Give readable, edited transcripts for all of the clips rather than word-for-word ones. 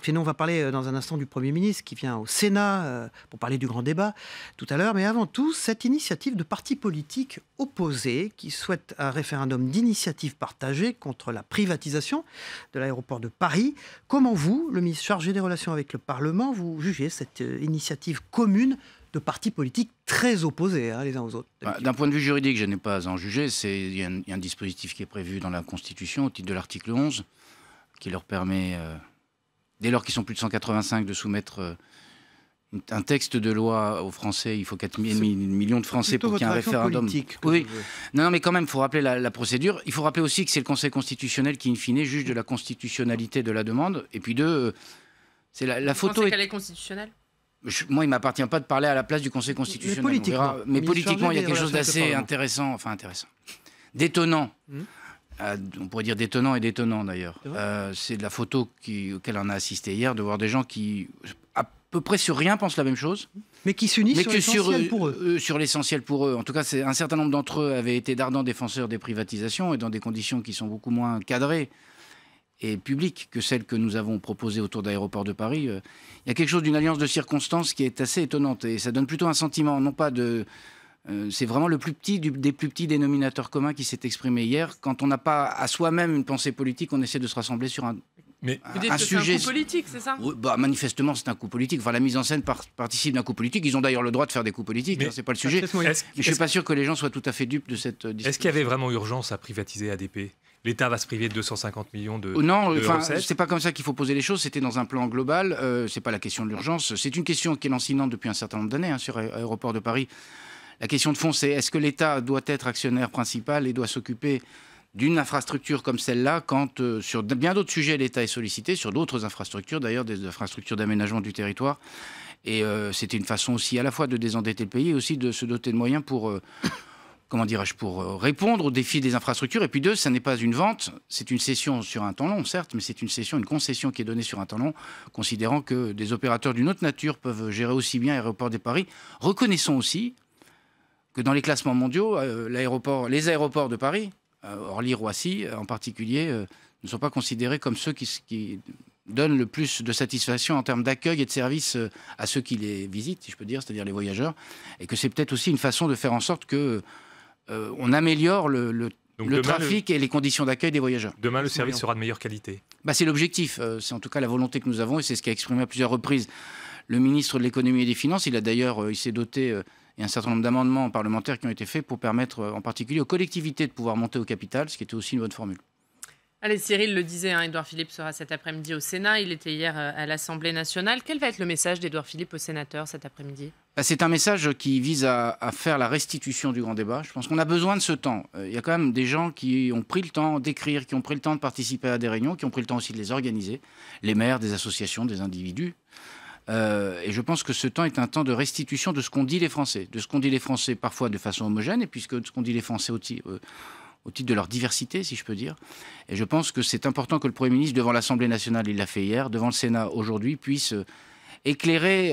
Marc Fesneau, on va parler dans un instant du Premier ministre qui vient au Sénat pour parler du grand débat tout à l'heure. Mais avant tout, cette initiative de partis politiques opposés qui souhaitent un référendum d'initiative partagée contre la privatisation de l'aéroport de Paris. Comment vous, le ministre chargé des relations avec le Parlement, vous jugez cette initiative commune de partis politiques très opposés les uns aux autres? D'un point de vue juridique, je n'ai pas à en juger. Il y a un dispositif qui est prévu dans la Constitution au titre de l'article 11 qui leur permet, dès lors qu'ils sont plus de 185, de soumettre un texte de loi aux Français. Il faut 4 millions de Français pour qu'il y ait un référendum. Oui. Non, mais quand même, il faut rappeler la procédure. Il faut rappeler aussi que c'est le Conseil constitutionnel qui, in fine, juge de la constitutionnalité de la demande. Et puis c'est la photo... Vous pensez qu'elle est constitutionnelle ? Moi, il ne m'appartient pas de parler à la place du Conseil constitutionnel. Mais politiquement, il y a quelque chose d'assez intéressant, d'étonnant. On pourrait dire d'étonnant et d'étonnant, d'ailleurs. C'est de la photo auquel on a assisté hier, de voir des gens qui, à peu près sur rien, pensent la même chose. Mais qui s'unissent sur l'essentiel pour eux. Sur l'essentiel pour eux. En tout cas, un certain nombre d'entre eux avaient été d'ardents défenseurs des privatisations et dans des conditions qui sont beaucoup moins cadrées et publique que celle que nous avons proposée autour d'Aéroport de Paris. Il y a quelque chose d'une alliance de circonstances qui est assez étonnante et ça donne plutôt un sentiment, non pas de... c'est vraiment le plus petit des plus petits dénominateurs communs qui s'est exprimé hier. Quand on n'a pas à soi-même une pensée politique, on essaie de se rassembler sur un sujet... C'est un coup politique, c'est ça? Manifestement, c'est un coup politique. Enfin, la mise en scène participe d'un coup politique. Ils ont d'ailleurs le droit de faire des coups politiques, c'est pas le sujet. Je ne suis pas sûr que les gens soient tout à fait dupes de cette discussion. Est-ce qu'il y avait vraiment urgence à privatiser ADP? L'État va se priver de 250 millions de recettes. C'est pas comme ça qu'il faut poser les choses. C'était dans un plan global. C'est pas la question de l'urgence. C'est une question qui est lancinante depuis un certain nombre d'années sur Aéroport de Paris. La question de fond, c'est est-ce que l'État doit être actionnaire principal et doit s'occuper d'une infrastructure comme celle-là quand sur bien d'autres sujets l'État est sollicité, sur d'autres infrastructures d'ailleurs, des infrastructures d'aménagement du territoire. Et c'était une façon aussi à la fois de désendetter le pays et aussi de se doter de moyens pour... pour répondre aux défis des infrastructures. Et puis ça n'est pas une vente, c'est une cession sur un temps long, certes, mais c'est une concession qui est donnée sur un temps long, considérant que des opérateurs d'une autre nature peuvent gérer aussi bien Aéroport de Paris. Reconnaissons aussi que dans les classements mondiaux, les aéroports de Paris, Orly-Roissy en particulier, ne sont pas considérés comme ceux qui donnent le plus de satisfaction en termes d'accueil et de service à ceux qui les visitent, si je peux dire, c'est-à-dire les voyageurs, et que c'est peut-être aussi une façon de faire en sorte que on améliore le trafic et les conditions d'accueil des voyageurs. Demain, le service sera de meilleure qualité. C'est l'objectif. C'est en tout cas la volonté que nous avons et c'est ce qu'a exprimé à plusieurs reprises le ministre de l'économie et des finances. Il s'est doté il y a un certain nombre d'amendements parlementaires qui ont été faits pour permettre en particulier aux collectivités de pouvoir monter au capital, ce qui était aussi une bonne formule. Allez, Cyril le disait, Édouard Philippe sera cet après-midi au Sénat. Il était hier à l'Assemblée nationale. Quel va être le message d'Édouard Philippe aux sénateurs cet après-midi? C'est un message qui vise à faire la restitution du grand débat. Je pense qu'on a besoin de ce temps. Il y a quand même des gens qui ont pris le temps d'écrire, qui ont pris le temps de participer à des réunions, qui ont pris le temps aussi de les organiser. Les maires, des associations, des individus. Et je pense que ce temps est un temps de restitution de ce qu'ont dit les Français. De ce qu'ont dit les Français parfois de façon homogène, et puisque de ce qu'ont dit les Français au titre de leur diversité, si je peux dire. Et je pense que c'est important que le Premier ministre, devant l'Assemblée nationale, il l'a fait hier, devant le Sénat aujourd'hui, puisse éclairer,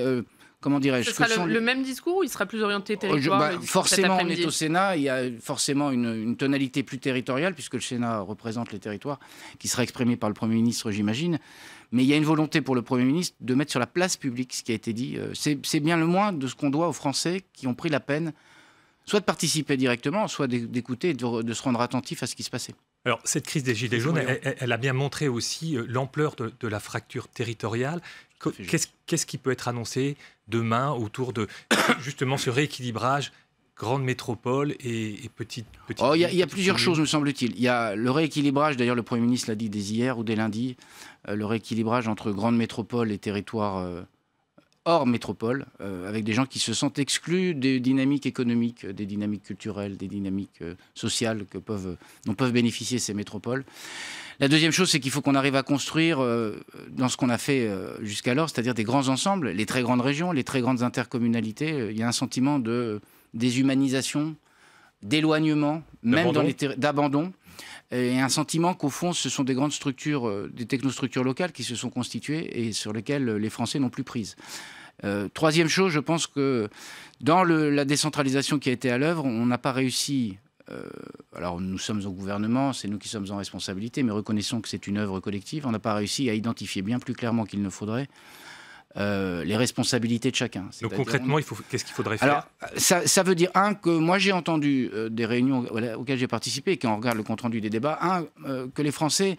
Ce sera le même discours ou il sera plus orienté territoire forcément, on est au Sénat, il y a forcément une tonalité plus territoriale, puisque le Sénat représente les territoires, qui sera exprimée par le Premier ministre, j'imagine. Mais il y a une volonté pour le Premier ministre de mettre sur la place publique ce qui a été dit. C'est bien le moins de ce qu'on doit aux Français qui ont pris la peine soit de participer directement, soit d'écouter et de se rendre attentif à ce qui se passait. Alors, cette crise des Gilets jaunes, elle a bien montré aussi l'ampleur de la fracture territoriale. Qu'est-ce qui peut être annoncé demain autour de justement ce rééquilibrage grande métropole et petite il y a plusieurs choses, me semble-t-il. Il y a le rééquilibrage, d'ailleurs le Premier ministre l'a dit dès hier ou dès lundi, le rééquilibrage entre grande métropole et territoire hors métropole, avec des gens qui se sentent exclus des dynamiques économiques, des dynamiques culturelles, des dynamiques sociales dont peuvent bénéficier ces métropoles. La deuxième chose, c'est qu'il faut qu'on arrive à construire dans ce qu'on a fait jusqu'alors, c'est-à-dire des grands ensembles, les très grandes régions, les très grandes intercommunalités. Il y a un sentiment de déshumanisation, d'éloignement, même d'abandon. Et un sentiment qu'au fond, ce sont des grandes structures, des technostructures locales qui se sont constituées et sur lesquelles les Français n'ont plus prise. Troisième chose, je pense que dans la décentralisation qui a été à l'œuvre, on n'a pas réussi alors nous sommes au gouvernement, c'est nous qui sommes en responsabilité, mais reconnaissons que c'est une œuvre collective. On n'a pas réussi à identifier bien plus clairement qu'il ne faudrait les responsabilités de chacun. Donc concrètement, qu'est-ce qu'il faudrait faire? Alors, ça veut dire, que moi j'ai entendu des réunions auxquelles j'ai participé, et quand on regarde le compte-rendu des débats, que les Français,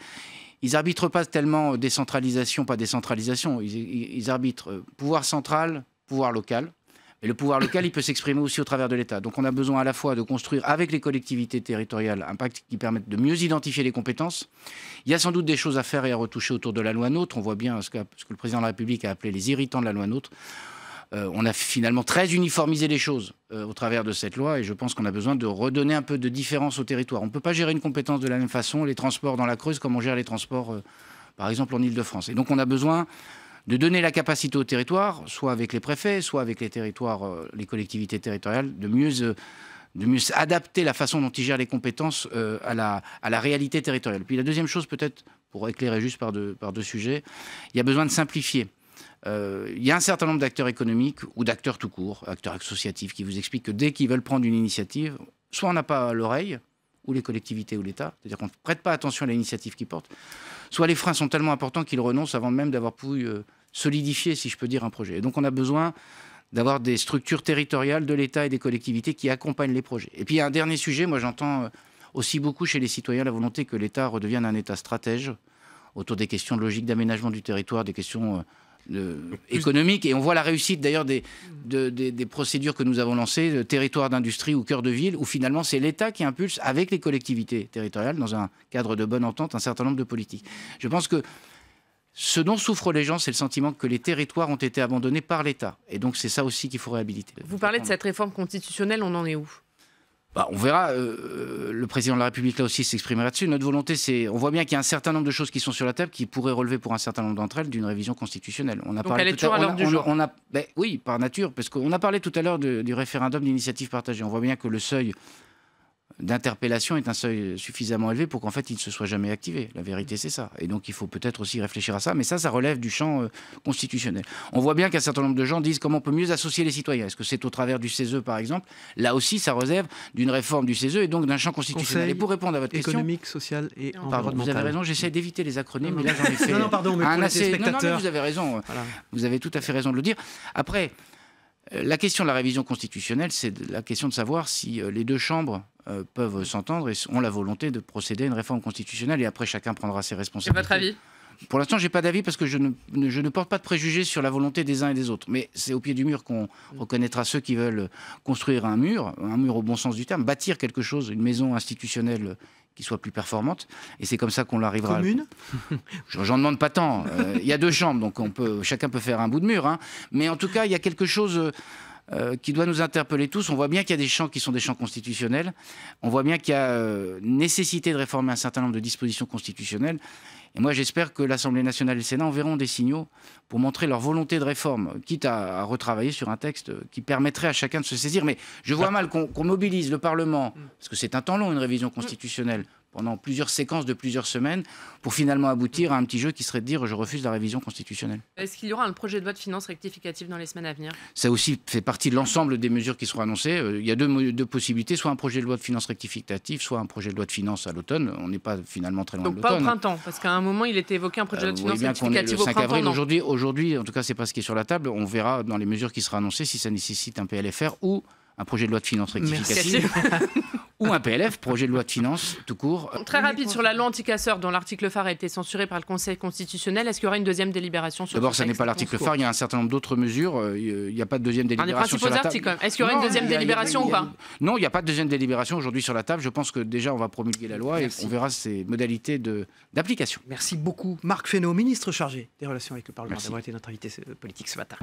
ils n'arbitrent pas tellement décentralisation, pas décentralisation. Ils arbitrent pouvoir central, pouvoir local. Et le pouvoir local, il peut s'exprimer aussi au travers de l'État. Donc on a besoin à la fois de construire avec les collectivités territoriales un pacte qui permette de mieux identifier les compétences. Il y a sans doute des choses à faire et à retoucher autour de la loi NOTRe. On voit bien ce que le président de la République a appelé les irritants de la loi NOTRe. On a finalement très uniformisé les choses au travers de cette loi, et je pense qu'on a besoin de redonner un peu de différence au territoire. On ne peut pas gérer une compétence de la même façon, les transports dans la Creuse, comme on gère les transports, par exemple, en Île-de-France. Et donc on a besoin de donner la capacité au territoire, soit avec les préfets, soit avec les territoires, les collectivités territoriales, de mieux adapter la façon dont ils gèrent les compétences à la réalité territoriale. Puis la deuxième chose, peut-être, pour éclairer juste par deux sujets, il y a besoin de simplifier. Il y a un certain nombre d'acteurs économiques ou d'acteurs tout court, acteurs associatifs, qui vous expliquent que dès qu'ils veulent prendre une initiative, soit on n'a pas l'oreille, ou les collectivités ou l'État, c'est-à-dire qu'on ne prête pas attention à l'initiative qu'ils portent, soit les freins sont tellement importants qu'ils renoncent avant même d'avoir pu solidifier, si je peux dire, un projet. Et donc on a besoin d'avoir des structures territoriales de l'État et des collectivités qui accompagnent les projets. Et puis il y a un dernier sujet, moi j'entends aussi beaucoup chez les citoyens la volonté que l'État redevienne un État stratège autour des questions de logique d'aménagement du territoire, des questions économiques. Et on voit la réussite d'ailleurs des procédures que nous avons lancées, de territoire d'industrie ou cœur de ville, où finalement c'est l'État qui impulse avec les collectivités territoriales, dans un cadre de bonne entente, un certain nombre de politiques. Je pense que ce dont souffrent les gens, c'est le sentiment que les territoires ont été abandonnés par l'État. Et donc c'est ça aussi qu'il faut réhabiliter. Vous parlez de cette réforme constitutionnelle, on en est où ? On verra, le président de la République là aussi s'exprimera là-dessus. Notre volonté, on voit bien qu'il y a un certain nombre de choses qui sont sur la table qui pourraient relever pour un certain nombre d'entre elles d'une révision constitutionnelle. Donc elle est toujours à l'ordre du jour. Oui, par nature, parce qu'on a parlé tout à l'heure du référendum d'initiative partagée. On voit bien que le seuil d'interpellation est un seuil suffisamment élevé pour qu'en fait il ne se soit jamais activé. La vérité, c'est ça. Et donc il faut peut-être aussi réfléchir à ça, mais ça relève du champ constitutionnel. On voit bien qu'un certain nombre de gens disent comment on peut mieux associer les citoyens. Est-ce que c'est au travers du CESE, par exemple? Là aussi, ça relève d'une réforme du CESE et donc d'un champ constitutionnel. Conseil et pour répondre à votre question... économique, social et environnemental. Vous avez raison, j'essaie d'éviter les acronymes, mais là j'en ai fait... Non, pardon, mais pour les spectateurs... Non, vous avez raison. Voilà. Vous avez tout à fait raison de le dire. Après... La question de la révision constitutionnelle, c'est la question de savoir si les deux chambres peuvent s'entendre et ont la volonté de procéder à une réforme constitutionnelle, et après chacun prendra ses responsabilités. Et votre avis ? Pour l'instant, je n'ai pas d'avis parce que je ne porte pas de préjugés sur la volonté des uns et des autres. Mais c'est au pied du mur qu'on reconnaîtra ceux qui veulent construire un mur au bon sens du terme, bâtir quelque chose, une maison institutionnelle qui soit plus performante. Et c'est comme ça qu'on l'arrivera. Commune ? J'en demande pas tant. Il y a deux chambres, donc chacun peut faire un bout de mur. Hein. Mais en tout cas, il y a quelque chose qui doit nous interpeller tous. On voit bien qu'il y a des champs qui sont des champs constitutionnels. On voit bien qu'il y a nécessité de réformer un certain nombre de dispositions constitutionnelles. Et moi, j'espère que l'Assemblée nationale et le Sénat enverront des signaux pour montrer leur volonté de réforme, quitte à retravailler sur un texte qui permettrait à chacun de se saisir. Mais je vois mal qu'on mobilise le Parlement, parce que c'est un temps long, une révision constitutionnelle, pendant plusieurs séquences de plusieurs semaines, pour finalement aboutir à un petit jeu qui serait de dire « je refuse la révision constitutionnelle ». Est-ce qu'il y aura un projet de loi de finances rectificative dans les semaines à venir ? Ça aussi fait partie de l'ensemble des mesures qui seront annoncées. Il y a deux possibilités, soit un projet de loi de finances rectificative, soit un projet de loi de finances à l'autonne. On n'est pas finalement très loin de l'automne. Donc pas au printemps, parce qu'à un moment, il était évoqué un projet de loi de finances rectificative au printemps. 5 avril, non. aujourd'hui, en tout cas, c'est pas ce qui est sur la table. On verra dans les mesures qui seront annoncées si ça nécessite un PLFR ou un projet de loi de finances rectificative ou un PLF, projet de loi de finances tout court. Très rapide sur la loi anti-casseurs dont l'article phare a été censuré par le Conseil constitutionnel. Est-ce qu'il y aura une deuxième délibération sur ce texte ? D'abord, ça n'est pas l'article phare, il y a un certain nombre d'autres mesures. Il n'y a pas de deuxième délibération sur la table. Est-ce qu'il y aura une deuxième délibération ou pas ? Non, il n'y a pas de deuxième délibération aujourd'hui sur la table. Je pense que déjà, on va promulguer la loi et on verra ses modalités d'application. Merci beaucoup. Marc Fesneau, ministre chargé des relations avec le Parlement, d'avoir été notre invité politique ce matin.